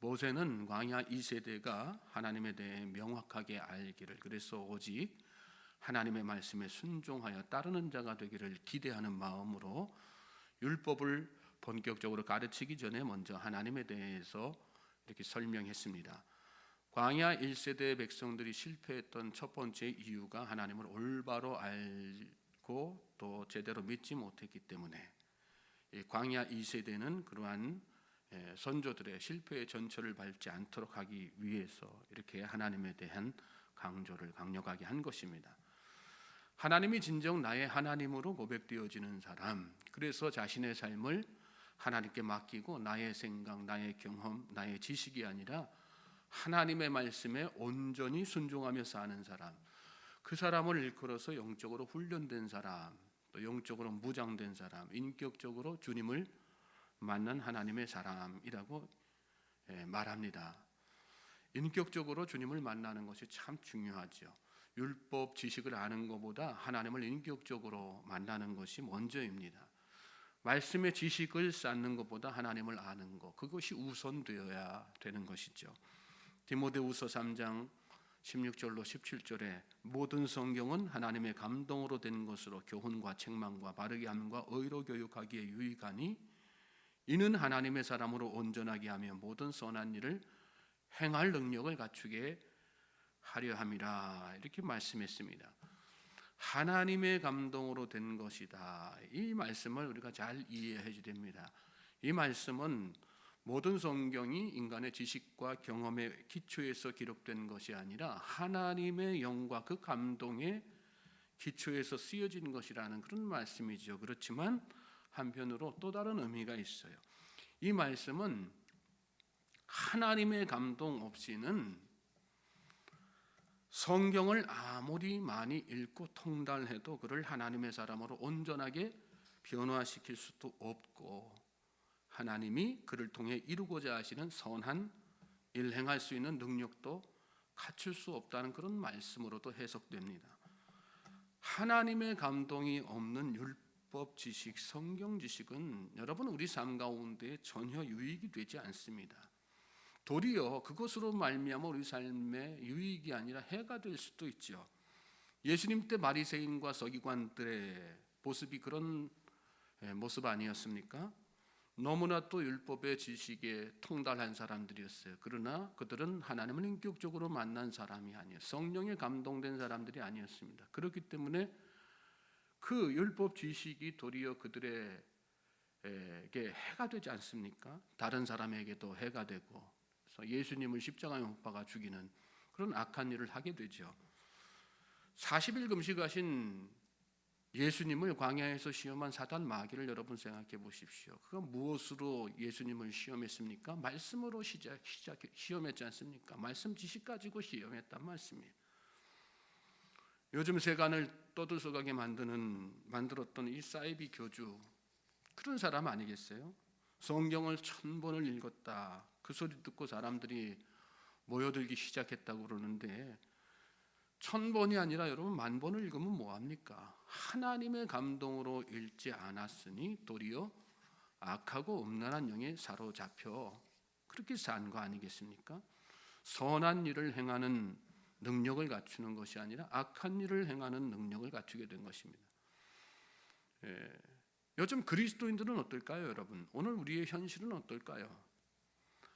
모세는 광야 2세대가 하나님에 대해 명확하게 알기를, 그래서 오직 하나님의 말씀에 순종하여 따르는 자가 되기를 기대하는 마음으로 율법을 본격적으로 가르치기 전에 먼저 하나님에 대해서 이렇게 설명했습니다. 광야 1세대 백성들이 실패했던 첫 번째 이유가 하나님을 올바로 알고 또 제대로 믿지 못했기 때문에, 광야 2세대는 그러한 선조들의 실패의 전철을 밟지 않도록 하기 위해서 이렇게 하나님에 대한 강조를 강력하게 한 것입니다. 하나님이 진정 나의 하나님으로 고백되어지는 사람, 그래서 자신의 삶을 하나님께 맡기고 나의 생각, 나의 경험, 나의 지식이 아니라 하나님의 말씀에 온전히 순종하며 사는 사람, 그 사람을 일컬어서 영적으로 훈련된 사람, 또 영적으로 무장된 사람, 인격적으로 주님을 만난 하나님의 사람이라고 말합니다. 인격적으로 주님을 만나는 것이 참 중요하죠. 율법 지식을 아는 것보다 하나님을 인격적으로 만나는 것이 먼저입니다. 말씀의 지식을 쌓는 것보다 하나님을 아는 것, 그것이 우선되어야 되는 것이죠. 디모데후서 3장 16절로 17절에 모든 성경은 하나님의 감동으로 된 것으로 교훈과 책망과 바르게 함과 의로 교육하기에 유익하니 이는 하나님의 사람으로 온전하게 하며 모든 선한 일을 행할 능력을 갖추게 하려 함이라, 이렇게 말씀했습니다. 하나님의 감동으로 된 것이다. 이 말씀을 우리가 잘 이해해야 됩니다. 이 말씀은 모든 성경이 인간의 지식과 경험의 기초에서 기록된 것이 아니라 하나님의 영과 그 감동의 기초에서 쓰여진 것이라는 그런 말씀이죠. 그렇지만 한편으로 또 다른 의미가 있어요. 이 말씀은 하나님의 감동 없이는 성경을 아무리 많이 읽고 통달해도 그를 하나님의 사람으로 온전하게 변화시킬 수도 없고, 하나님이 그를 통해 이루고자 하시는 선한 일 행할 수 있는 능력도 갖출 수 없다는 그런 말씀으로도 해석됩니다. 하나님의 감동이 없는 율법 지식, 성경 지식은 여러분 우리 삶 가운데 전혀 유익이 되지 않습니다. 도리어 그것으로 말미암아 우리 삶에 유익이 아니라 해가 될 수도 있죠. 예수님 때 바리새인과 서기관들의 모습이 그런 모습 아니었습니까? 너무나 또 율법의 지식에 통달한 사람들이었어요. 그러나 그들은 하나님을 인격적으로 만난 사람이 아니에요. 성령에 감동된 사람들이 아니었습니다. 그렇기 때문에 그 율법 지식이 도리어 그들에게 해가 되지 않습니까? 다른 사람에게도 해가 되고, 그래서 예수님을 십자가에 못 박아 죽이는 그런 악한 일을 하게 되죠. 40일 금식하신 예수님을 광야에서 시험한 사단 마귀를 여러분 생각해 보십시오. 그가 무엇으로 예수님을 시험했습니까? 말씀으로 시험했지 않습니까? 말씀 지식 가지고 시험했단 말씀이에요. 요즘 세간을 떠들썩하게 만들었던 이 사이비 교주, 그런 사람 아니겠어요? 성경을 1000번을 읽었다, 그 소리 듣고 사람들이 모여들기 시작했다고 그러는데, 1000번이 아니라 여러분 10,000번을 읽으면 뭐합니까? 하나님의 감동으로 읽지 않았으니 도리어 악하고 음란한 영에 사로잡혀 그렇게 산 거 아니겠습니까? 선한 일을 행하는 능력을 갖추는 것이 아니라 악한 일을 행하는 능력을 갖추게 된 것입니다. 요즘 그리스도인들은 어떨까요, 여러분? 오늘 우리의 현실은 어떨까요?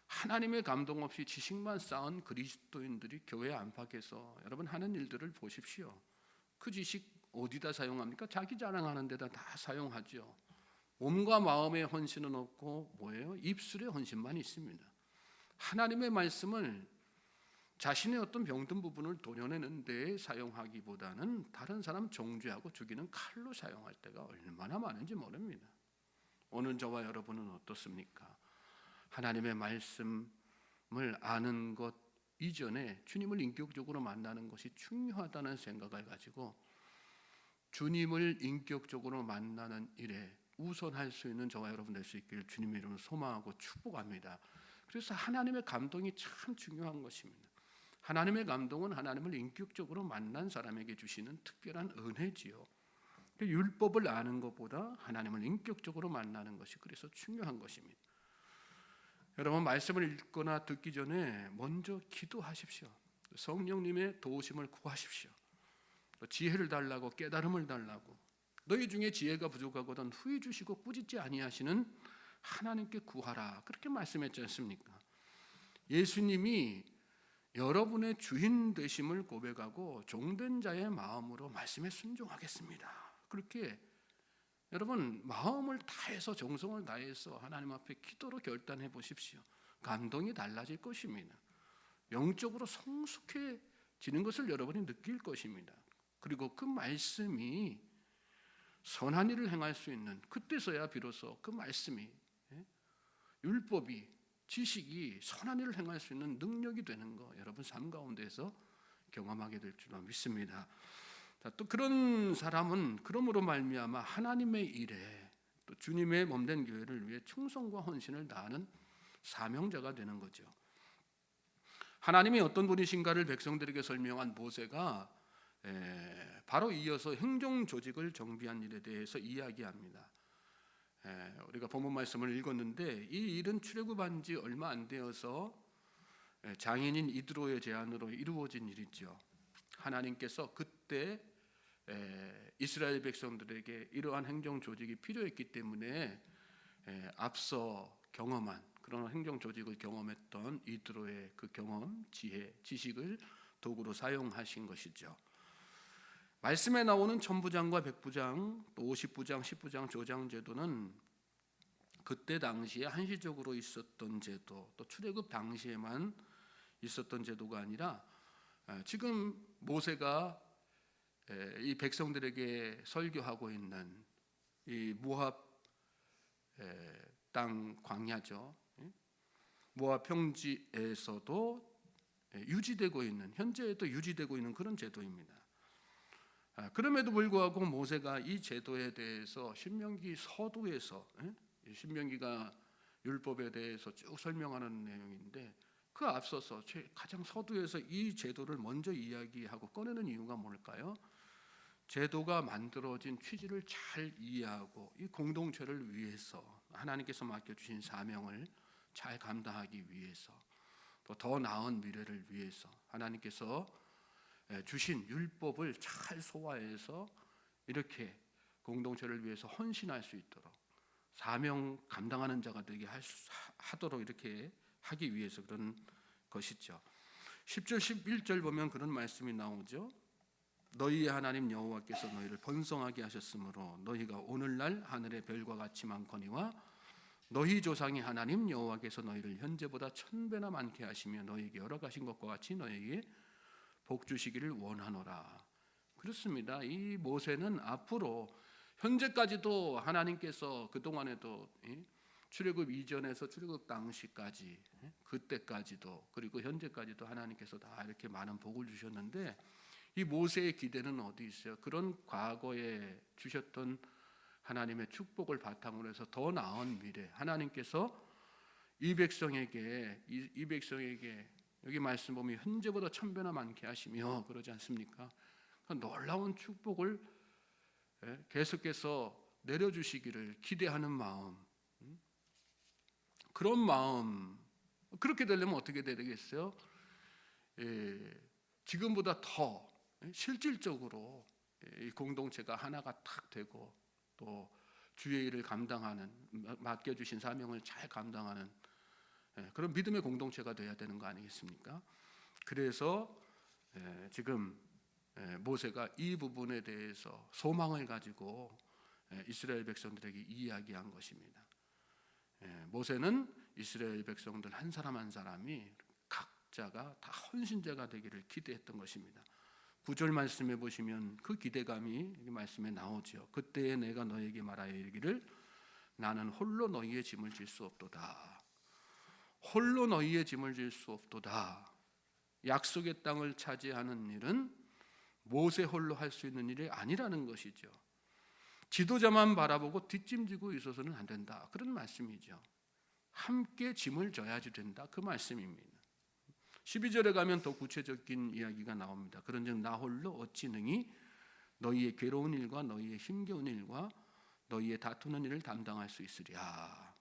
하나님의 감동 없이 지식만 쌓은 그리스도인들이 교회 안팎에서 여러분 하는 일들을 보십시오. 그 지식 어디다 사용합니까? 자기 자랑하는 데다 다 사용하죠. 몸과 마음의 헌신은 없고 뭐예요? 입술의 헌신만 있습니다. 하나님의 말씀을 자신의 어떤 병든 부분을 도려내는 데에 사용하기보다는 다른 사람 정죄하고 죽이는 칼로 사용할 때가 얼마나 많은지 모릅니다. 오늘 저와 여러분은 어떻습니까? 하나님의 말씀을 아는 것 이전에 주님을 인격적으로 만나는 것이 중요하다는 생각을 가지고 주님을 인격적으로 만나는 일에 우선할 수 있는 저와 여러분 될 수 있기를 주님의 이름으로 소망하고 축복합니다. 그래서 하나님의 감동이 참 중요한 것입니다. 하나님의 감동은 하나님을 인격적으로 만난 사람에게 주시는 특별한 은혜지요. 율법을 아는 것보다 하나님을 인격적으로 만나는 것이 그래서 중요한 것입니다. 여러분, 말씀을 읽거나 듣기 전에 먼저 기도하십시오. 성령님의 도우심을 구하십시오. 지혜를 달라고, 깨달음을 달라고. 너희 중에 지혜가 부족하거든 후히 주시고 꾸짖지 아니하시는 하나님께 구하라, 그렇게 말씀했지 않습니까? 예수님이 여러분의 주인 되심을 고백하고 종된 자의 마음으로 말씀에 순종하겠습니다, 그렇게 여러분 마음을 다해서, 정성을 다해서 하나님 앞에 기도로 결단해 보십시오. 감동이 달라질 것입니다. 영적으로 성숙해지는 것을 여러분이 느낄 것입니다. 그리고 그 말씀이 선한 일을 행할 수 있는, 그때서야 비로소 그 말씀이, 율법이, 지식이 선한 일을 행할 수 있는 능력이 되는 거 여러분 삶 가운데서 경험하게 될 줄로 믿습니다. 또 그런 사람은 그러므로 말미암아 하나님의 일에, 또 주님의 몸된 교회를 위해 충성과 헌신을 다하는 사명자가 되는 거죠. 하나님이 어떤 분이신가를 백성들에게 설명한 모세가 바로 이어서 행정 조직을 정비한 일에 대해서 이야기합니다. 우리가 본문 말씀을 읽었는데 이 일은 출애굽한 지 얼마 안 되어서 장인인 이드로의 제안으로 이루어진 일이죠. 하나님께서 그때 이스라엘 백성들에게 이러한 행정 조직이 필요했기 때문에 앞서 경험한 그런 행정 조직을 경험했던 이드로의 그 경험, 지혜, 지식을 도구로 사용하신 것이죠. 말씀에 나오는 천부장과 백부장, 또 50부장, 10부장 조장 제도는 그때 당시에 한시적으로 있었던 제도, 또 출애굽 당시에만 있었던 제도가 아니라 지금 모세가 이 백성들에게 설교하고 있는 이 모압 땅 광야죠. 모압 평지에서도 유지되고 있는, 현재에도 유지되고 있는 그런 제도입니다. 그럼에도 불구하고 모세가 이 제도에 대해서 신명기 서두에서, 신명기가 율법에 대해서 쭉 설명하는 내용인데 그 앞서서 가장 서두에서 이 제도를 먼저 이야기하고 꺼내는 이유가 뭘까요? 제도가 만들어진 취지를 잘 이해하고 이 공동체를 위해서, 하나님께서 맡겨주신 사명을 잘 감당하기 위해서, 또 더 나은 미래를 위해서 하나님께서 주신 율법을 잘 소화해서 이렇게 공동체를 위해서 헌신할 수 있도록, 사명 감당하는 자가 되게 하도록 이렇게 하기 위해서 그런 것이죠. 10절 11절 보면 그런 말씀이 나오죠. 너희의 하나님 여호와께서 너희를 번성하게 하셨으므로 너희가 오늘날 하늘의 별과 같이 많거니와 너희 조상의 하나님 여호와께서 너희를 현재보다 1000배나 많게 하시며 너희에게 허락하신 것과 같이 너희에게 복 주시기를 원하노라. 그렇습니다. 이 모세는 앞으로, 현재까지도 하나님께서 그동안에도 출애굽 이전에서 출애굽 당시까지, 그때까지도, 그리고 현재까지도 하나님께서 다 이렇게 많은 복을 주셨는데 이 모세의 기대는 어디 있어요? 그런 과거에 주셨던 하나님의 축복을 바탕으로 해서 더 나은 미래, 하나님께서 이 백성에게 여기 말씀 보면 현재보다 1000배나 많게 하시며 그러지 않습니까? 놀라운 축복을 계속해서 내려주시기를 기대하는 마음, 그런 마음, 그렇게 되려면 어떻게 되겠어요? 지금보다 더 실질적으로 이 공동체가 하나가 탁 되고 또 주의 일을 감당하는, 맡겨주신 사명을 잘 감당하는 그런 믿음의 공동체가 되어야 되는 거 아니겠습니까? 그래서 지금 모세가 이 부분에 대해서 소망을 가지고 이스라엘 백성들에게 이야기한 것입니다. 모세는 이스라엘 백성들 한 사람 한 사람이 각자가 다 헌신자가 되기를 기대했던 것입니다. 9절 말씀해 보시면 그 기대감이 이 말씀에 나오죠. 그때에 내가 너에게 말하여 이르기를 나는 홀로 너희의 짐을 질 수 없도다. 홀로 너희의 짐을 질 수 없도다. 약속의 땅을 차지하는 일은 모세 홀로 할 수 있는 일이 아니라는 것이죠. 지도자만 바라보고 뒷짐지고 있어서는 안 된다, 그런 말씀이죠. 함께 짐을 져야지 된다, 그 말씀입니다. 12절에 가면 더 구체적인 이야기가 나옵니다. 그런즉 나 홀로 어찌 능히 너희의 괴로운 일과 너희의 힘겨운 일과 너희의 다투는 일을 담당할 수 있으랴.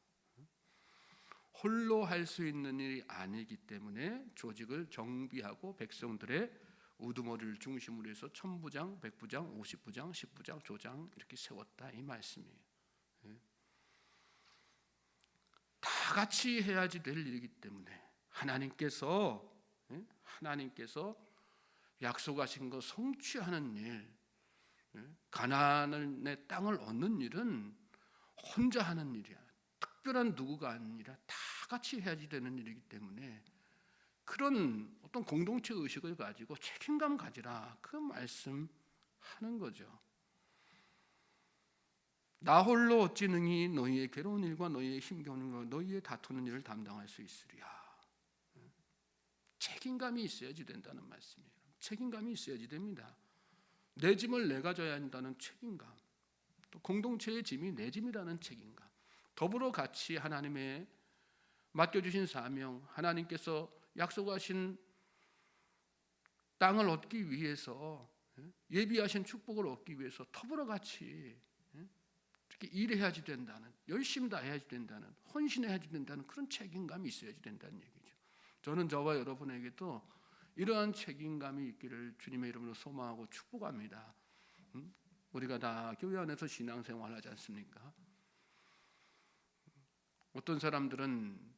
홀로 할 수 있는 일이 아니기 때문에 조직을 정비하고 백성들의 우두머리를 중심으로 해서 천부장, 백부장, 50부장, 10부장, 조장 이렇게 세웠다 이 말씀이에요. 다 같이 해야지 될 일이기 때문에 하나님께서 약속하신 거 성취하는 일, 가나안의 땅을 얻는 일은 혼자 하는 일이야. 특별한 누구가 아니라 다 같이 해야지 되는 일이기 때문에 그런 어떤 공동체 의식을 가지고 책임감 가지라 그 말씀하는 거죠. 나 홀로 어찌 능히 너희의 괴로운 일과 너희의 힘겨운 일과 너희의 다투는 일을 담당할 수 있으랴. 책임감이 있어야지 된다는 말씀이에요. 책임감이 있어야지 됩니다. 내 짐을 내가 져야 한다는 책임감, 또 공동체의 짐이 내 짐이라는 책임감, 더불어 같이 하나님의 맡겨주신 사명, 하나님께서 약속하신 땅을 얻기 위해서, 예비하신 축복을 얻기 위해서 더불어 같이 이렇게 일해야지 된다는, 열심히 다해야지 된다는, 헌신해야지 된다는 그런 책임감이 있어야지 된다는 얘기죠. 저는 저와 여러분에게도 이러한 책임감이 있기를 주님의 이름으로 소망하고 축복합니다. 우리가 다 교회 안에서 신앙생활 하지 않습니까? 어떤 사람들은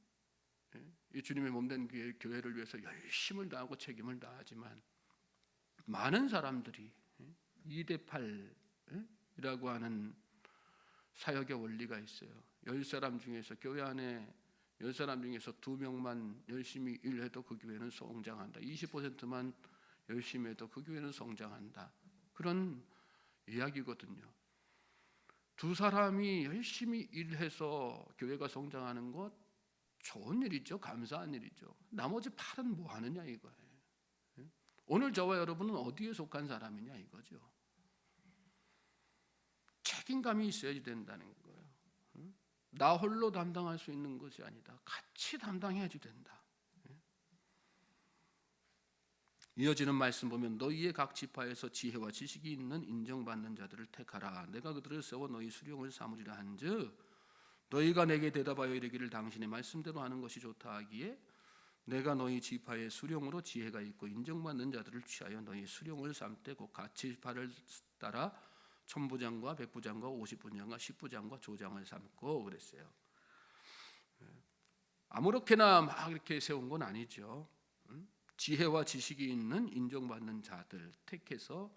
이 주님의 몸된 교회를 위해서 열심을 다하고 책임을 다하지만 많은 사람들이 2대8이라고 하는 사역의 원리가 있어요. 10사람 중에서 교회 안에 10사람 중에서 2명만 열심히 일해도 그 교회는 성장한다. 20%만 열심히 해도 그 교회는 성장한다. 그런 이야기거든요. 2사람이 열심히 일해서 교회가 성장하는 것 좋은 일이죠. 감사한 일이죠. 나머지 8은 뭐 하느냐 이거예요. 오늘 저와 여러분은 어디에 속한 사람이냐 이거죠. 책임감이 있어야지 된다는 거예요. 나 홀로 담당할 수 있는 것이 아니다. 같이 담당해야지 된다. 이어지는 말씀 보면 너희의 각 지파에서 지혜와 지식이 있는 인정받는 자들을 택하라. 내가 그들을 세워 너희 수령을 삼으리라 한즉 너희가 내게 대답하여 이르기를 당신의 말씀대로 하는 것이 좋다 하기에 내가 너희 지파의 수령으로 지혜가 있고 인정받는 자들을 취하여 너희 수령을 삼되 곧 각 지파를 따라 천부장과 백부장과 50부장과 10부장과 조장을 삼고 그랬어요. 아무렇게나 막 이렇게 세운 건 아니죠. 지혜와 지식이 있는 인정받는 자들 택해서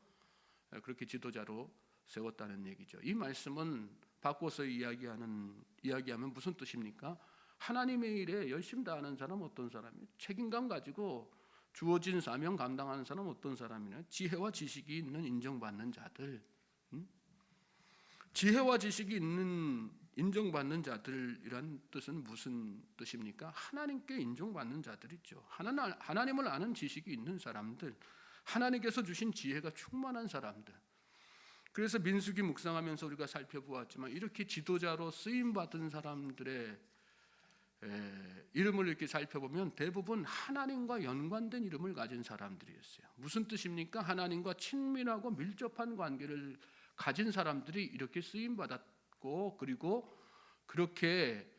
그렇게 지도자로 세웠다는 얘기죠. 이 말씀은 바꿔서 이야기하면 무슨 뜻입니까? 하나님의 일에 열심 다하는 사람 어떤 사람이에요? 책임감 가지고 주어진 사명 감당하는 사람 어떤 사람이냐? 지혜와 지식이 있는 인정받는 자들. 지혜와 지식이 있는 인정받는 자들이란 뜻은 무슨 뜻입니까? 하나님께 인정받는 자들이죠. 하나님을 아는 지식이 있는 사람들, 하나님께서 주신 지혜가 충만한 사람들. 그래서 민수기 묵상하면서 우리가 살펴보았지만 이렇게 지도자로 쓰임받은 사람들의 이름을 이렇게 살펴보면 대부분 하나님과 연관된 이름을 가진 사람들이었어요. 무슨 뜻입니까? 하나님과 친밀하고 밀접한 관계를 가진 사람들이 이렇게 쓰임받았고 그리고 그렇게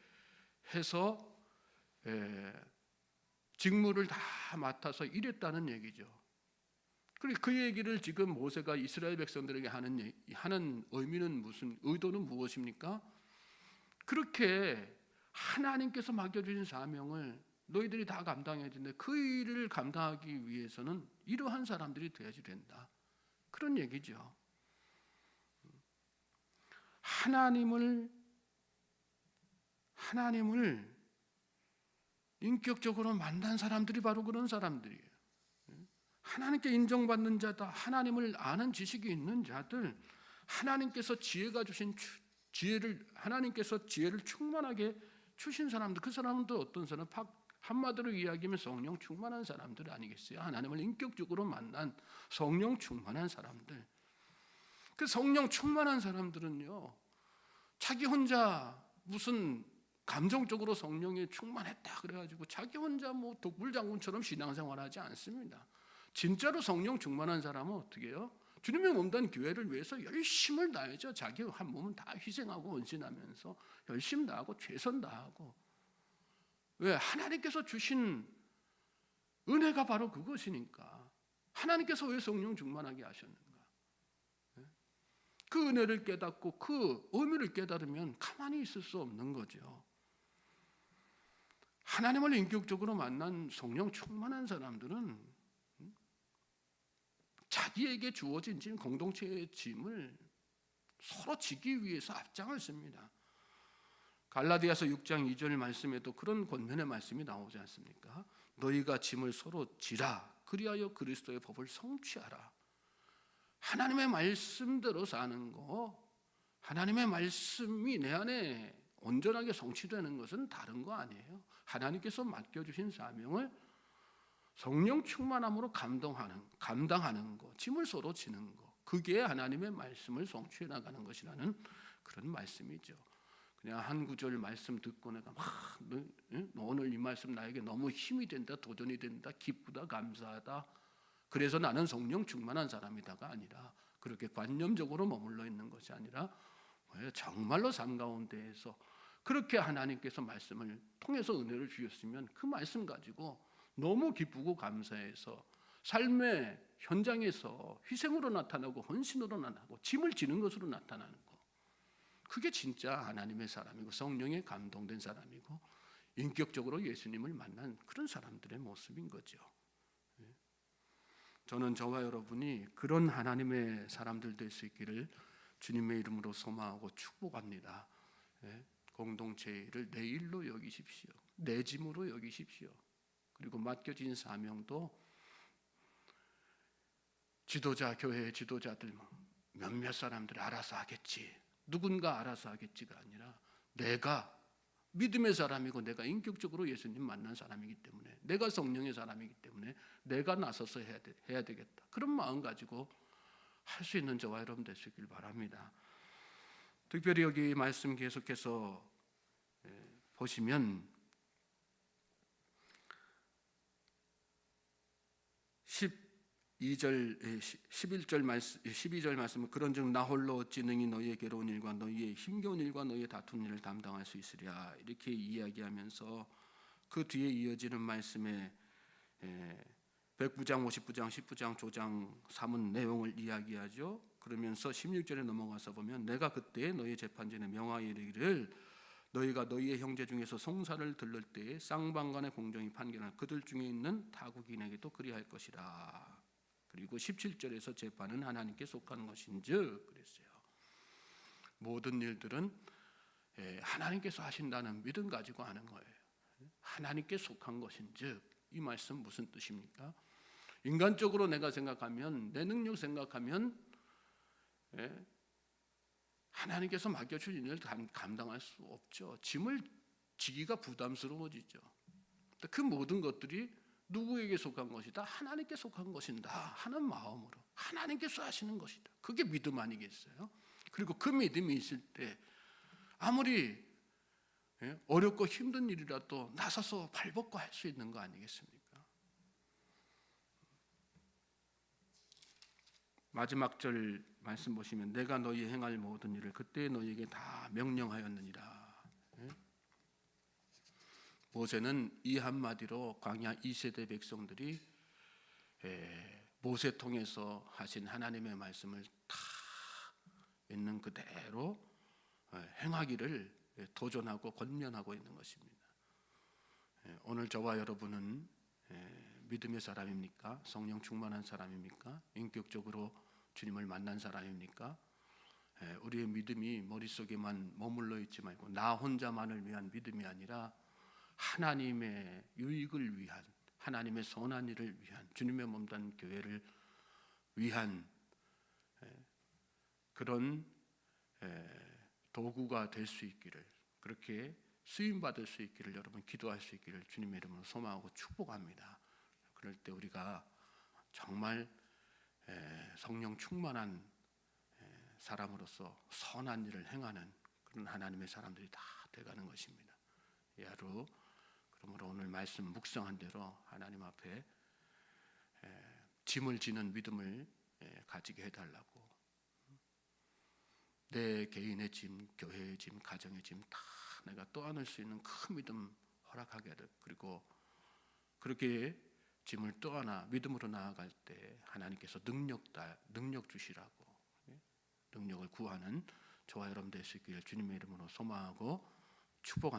해서 직무를 다 맡아서 일했다는 얘기죠. 그리고 그 얘기를 지금 모세가 이스라엘 백성들에게 하는 의도는 무엇입니까? 그렇게 하나님께서 맡겨주신 사명을 너희들이 다 감당해야 되는데 그 일을 감당하기 위해서는 이러한 사람들이 되어야지 된다. 그런 얘기죠. 하나님을 인격적으로 만난 사람들이 바로 그런 사람들이에요. 하나님께 인정받는 자다. 하나님을 아는 지식이 있는 자들, 하나님께서 하나님께서 지혜를 충만하게 주신 사람들, 그 사람들 어떤 사람? 한마디로 이야기하면 성령 충만한 사람들 아니겠어요? 하나님을 인격적으로 만난 성령 충만한 사람들. 그 성령 충만한 사람들은요, 자기 혼자 무슨 감정적으로 성령에 충만했다 그래가지고 자기 혼자 뭐 독불장군처럼 신앙생활하지 않습니다. 진짜로 성령 충만한 사람은 어떻게 해요? 주님의 몸된 교회를 위해서 열심을 다해죠. 자기 한 몸은 다 희생하고 헌신하면서 열심 다하고 최선 다하고 왜? 하나님께서 주신 은혜가 바로 그것이니까. 하나님께서 왜 성령 충만하게 하셨는가? 그 은혜를 깨닫고 그 의미를 깨달으면 가만히 있을 수 없는 거죠. 하나님을 인격적으로 만난 성령 충만한 사람들은 자기에게 주어진 짐, 공동체의 짐을 서로 지기 위해서 앞장을 씁니다. 갈라디아서 6장 2절 말씀에도 그런 권면의 말씀이 나오지 않습니까? 너희가 짐을 서로 지라, 그리하여 그리스도의 법을 성취하라. 하나님의 말씀대로 사는 거, 하나님의 말씀이 내 안에 온전하게 성취되는 것은 다른 거 아니에요. 하나님께서 맡겨주신 사명을 성령 충만함으로 감당하는 거, 짐을 서로 지는 거, 그게 하나님의 말씀을 성취해 나가는 것이라는 그런 말씀이죠. 그냥 한 구절 말씀 듣고 내가 너 오늘 이 말씀 나에게 너무 힘이 된다, 도전이 된다, 기쁘다, 감사하다, 그래서 나는 성령 충만한 사람이다가 아니라, 그렇게 관념적으로 머물러 있는 것이 아니라 정말로 삶 가운데에서 그렇게 하나님께서 말씀을 통해서 은혜를 주셨으면 그 말씀 가지고 너무 기쁘고 감사해서 삶의 현장에서 희생으로 나타나고 헌신으로 나타나고 짐을 지는 것으로 나타나는 것, 그게 진짜 하나님의 사람이고 성령에 감동된 사람이고 인격적으로 예수님을 만난 그런 사람들의 모습인 거죠. 저는 저와 여러분이 그런 하나님의 사람들 될 수 있기를 주님의 이름으로 소망하고 축복합니다. 공동체를 내 일로 여기십시오. 내 짐으로 여기십시오. 그리고 맡겨진 사명도 지도자, 교회의 지도자들 몇몇 사람들이 알아서 하겠지, 누군가 알아서 하겠지가 아니라 내가 믿음의 사람이고 내가 인격적으로 예수님 만난 사람이기 때문에, 내가 성령의 사람이기 때문에 내가 나서서 해야 되겠다, 그런 마음 가지고 할 수 있는 저와 여러분 되시길 바랍니다. 특별히 여기 말씀 계속해서 보시면 11절 말씀은 그런즉 나 홀로 어찌 능히 너희의 괴로운 일과 너희의 힘겨운 일과 너희의 다툰 일을 담당할 수 있으랴, 이렇게 이야기하면서 그 뒤에 이어지는 말씀에 109장, 59장, 19장, 조장 3은 내용을 이야기하죠. 그러면서 16절에 넘어가서 보면 내가 그때 너희 재판전에 명하여 이르기를 너희가 너희의 형제 중에서 송사를 들를 때에 쌍방간의 공정히 판결하는 그들 중에 있는 타국인에게도 그리할 것이라. 그리고 17절에서 재판은 하나님께 속하는 것인즉 그랬어요. 모든 일들은 하나님께서 하신다는 믿음 가지고 하는 거예요. 하나님께 속한 것인즉, 이 말씀 무슨 뜻입니까? 인간적으로 내가 생각하면, 내 능력 생각하면 하나님께서 맡겨주신 일을 감당할 수 없죠. 짐을 지기가 부담스러워지죠. 그 모든 것들이 누구에게 속한 것이다? 하나님께 속한 것이다 하는 마음으로 하나님께서 하시는 것이다. 그게 믿음 아니겠어요? 그리고 그 믿음이 있을 때 아무리 어렵고 힘든 일이라도 나서서 발벗고 할 수 있는 거 아니겠습니까? 마지막 절 말씀 보시면 내가 너희 행할 모든 일을 그때 너희에게 다 명령하였느니라. 모세는 이 한마디로 광야 2세대 백성들이 모세 통해서 하신 하나님의 말씀을 다 있는 그대로 행하기를 도전하고 권면하고 있는 것입니다. 오늘 저와 여러분은 믿음의 사람입니까? 성령 충만한 사람입니까? 인격적으로 주님을 만난 사람입니까? 우리의 믿음이 머릿속에만 머물러 있지 말고 나 혼자만을 위한 믿음이 아니라 하나님의 유익을 위한, 하나님의 선한 일을 위한, 주님의 몸된 교회를 위한 그런 도구가 될 수 있기를, 그렇게 쓰임받을 수 있기를 여러분 기도할 수 있기를 주님의 이름으로 소망하고 축복합니다. 그럴 때 우리가 정말 성령 충만한 사람으로서 선한 일을 행하는 그런 하나님의 사람들이 다 돼가는 것입니다. 이 하루 그러므로 오늘 말씀 묵상한 대로 하나님 앞에 짐을 지는 믿음을 가지게 해달라고, 내 개인의 짐, 교회의 짐, 가정의 짐 다 내가 떠안을 수 있는 큰 믿음 허락하게 하듯, 그리고 그렇게 짐을 떠안아 믿음으로 나아갈 때 하나님께서 능력 주시라고, 능력을 구하는 저와 여러분 될 수 있기를 주님의 이름으로 소망하고 축복합니다.